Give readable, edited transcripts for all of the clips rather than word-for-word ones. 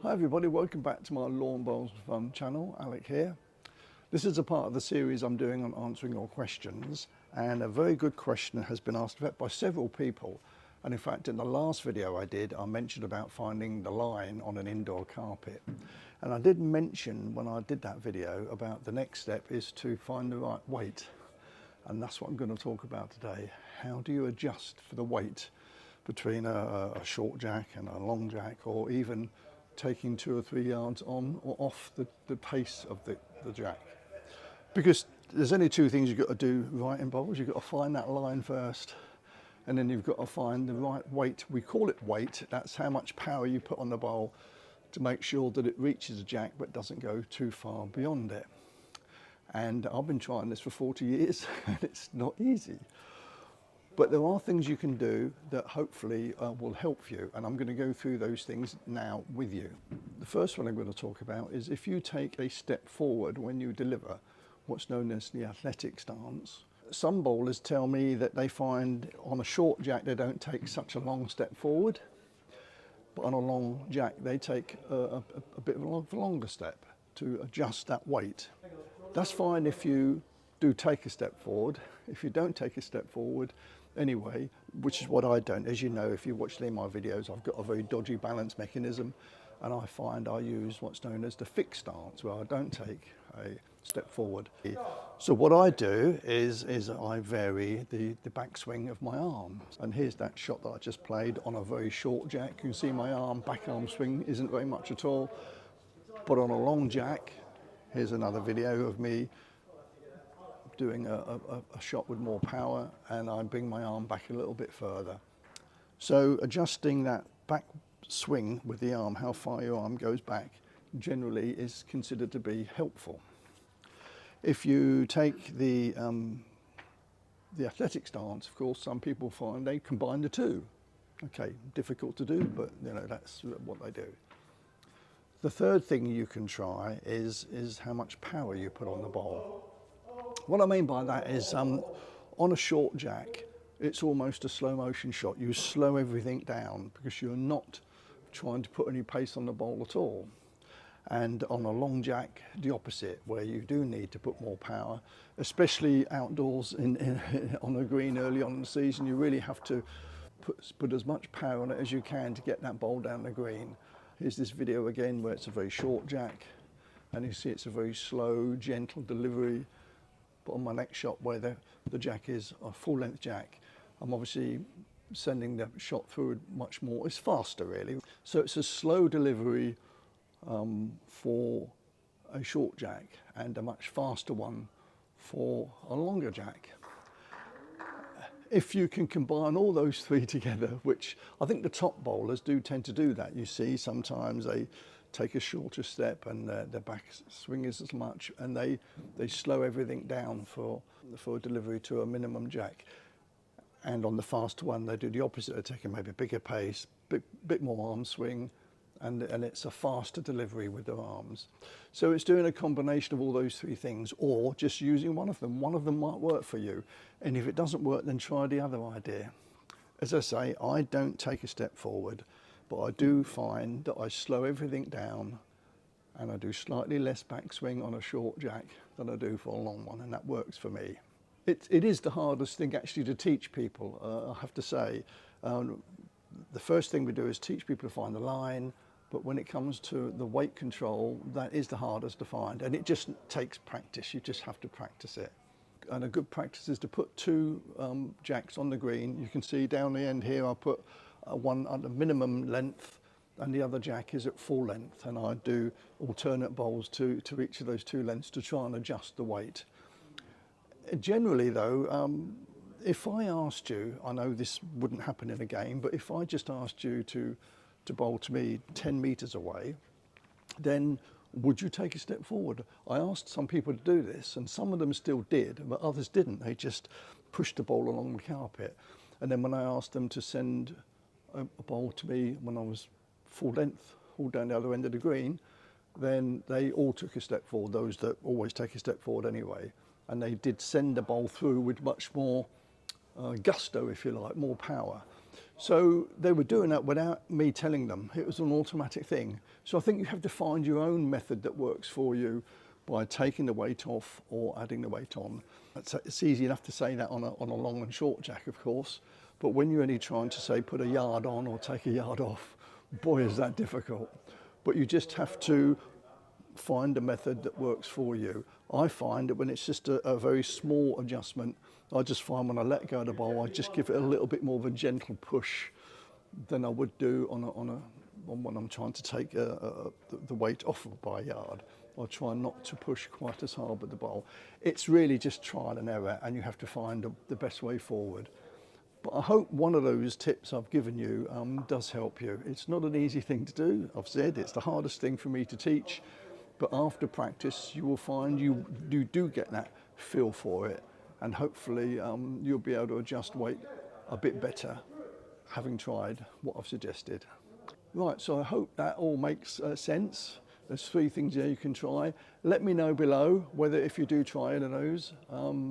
Hi everybody, welcome back to my Lawn Bowls for Fun channel. Alec here. This is a part of the series I'm doing on answering your questions, and a very good question has been asked by several people. And in fact, in the last video I did, I mentioned about finding the line on an indoor carpet. And I did mention when I did that video about the next step is to find the right weight. And that's what I'm going to talk about today. How do you adjust for the weight between a short jack and a long jack, or even taking 2 or 3 yards on or off the pace of the jack? Because there's only 2 things you've got to do right in bowls. You've got to find that line first, and then you've got to find the right weight. We call it weight. That's how much power you put on the bowl to make sure that it reaches a jack but doesn't go too far beyond it. And I've been trying this for 40 years and it's not easy. But there are things you can do that hopefully will help you, and I'm going to go through those things now with you. The first one I'm going to talk about is if you take a step forward when you deliver, what's known as the athletic stance. Some bowlers tell me that they find on a short jack they don't take such a long step forward, but on a long jack they take a bit of a longer step to adjust that weight. That's fine if you do take a step forward. If you don't take a step forward anyway, which is what I don't. As you know, if you watch any of my videos, I've got a very dodgy balance mechanism, and I find I use what's known as the fixed stance, where I don't take a step forward. So what I do is I vary the backswing of my arm. And here's that shot that I just played on a very short jack. You can see my back arm swing isn't very much at all. But on a long jack, here's another video of me doing a shot with more power, and I bring my arm back a little bit further. So adjusting that back swing with the arm, how far your arm goes back, generally is considered to be helpful. If you take the athletic stance, of course, some people find they combine the two. Okay, difficult to do, but you know, that's what they do. The third thing you can try is how much power you put on the bowl. What I mean by that is on a short jack, it's almost a slow motion shot. You slow everything down because you're not trying to put any pace on the bowl at all. And on a long jack, the opposite, where you do need to put more power, especially outdoors on a green early on in the season. You really have to put as much power on it as you can to get that bowl down the green. Here's this video again where it's a very short jack, and you see it's a very slow, gentle delivery. But on my next shot, where the jack is a full length jack, I'm obviously sending the shot through much more. It's faster really. So it's a slow delivery for a short jack, and a much faster one for a longer jack. If you can combine all those 3 together, which I think the top bowlers do tend to do that. You see sometimes they take a shorter step and their back swing is as much, and they slow everything down for delivery to a minimum jack. And on the faster one, they do the opposite. They're taking maybe a bigger pace, bit more arm swing, and it's a faster delivery with their arms. So it's doing a combination of all those 3 things, or just using one of them. One of them might work for you, and if it doesn't work, then try the other idea. As I say, I don't take a step forward, but I do find that I slow everything down, and I do slightly less backswing on a short jack than I do for a long one, and that works for me. It is the hardest thing actually to teach people, I have to say. The first thing we do is teach people to find the line, but when it comes to the weight control, that is the hardest to find, and it just takes practice. You just have to practice it. And a good practice is to put 2 jacks on the green. You can see down the end here I put one at the minimum length, and the other jack is at full length, and I do alternate bowls to each of those 2 lengths to try and adjust the weight. Generally though, if I asked you, I know this wouldn't happen in a game, but if I just asked you to bowl to me 10 meters away, then would you take a step forward? I asked some people to do this, and some of them still did, but others didn't. They just pushed the bowl along the carpet. And then when I asked them to send a bowl to me when I was full length, all down the other end of the green, then they all took a step forward, those that always take a step forward anyway. And they did send the bowl through with much more gusto, if you like, more power. So they were doing that without me telling them. It was an automatic thing. So I think you have to find your own method that works for you by taking the weight off or adding the weight on. It's easy enough to say that on a long and short jack, of course, but when you're only trying to say put a yard on or take a yard off, boy, is that difficult. But you just have to find a method that works for you. I find that when it's just a very small adjustment, I just find when I let go of the bowl, I just give it a little bit more of a gentle push than I would do on when I'm trying to take the weight off by a yard. I try not to push quite as hard with the bowl. It's really just trial and error, and you have to find the best way forward. But I hope one of those tips I've given you does help you. It's not an easy thing to do. I've said it's the hardest thing for me to teach, but after practice you will find you do get that feel for it, and hopefully you'll be able to adjust weight a bit better having tried what I've suggested. Right, so I hope that all makes sense. There's 3 things there you can try. Let me know below whether if you do try any of those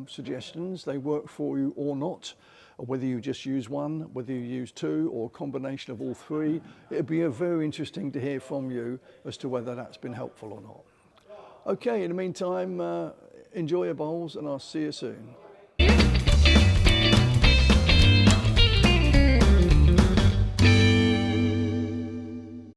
suggestions, they work for you or not, or whether you just use one, whether you use 2, or a combination of all 3. It'd be very interesting to hear from you as to whether that's been helpful or not. Okay, in the meantime, enjoy your bowls and I'll see you soon.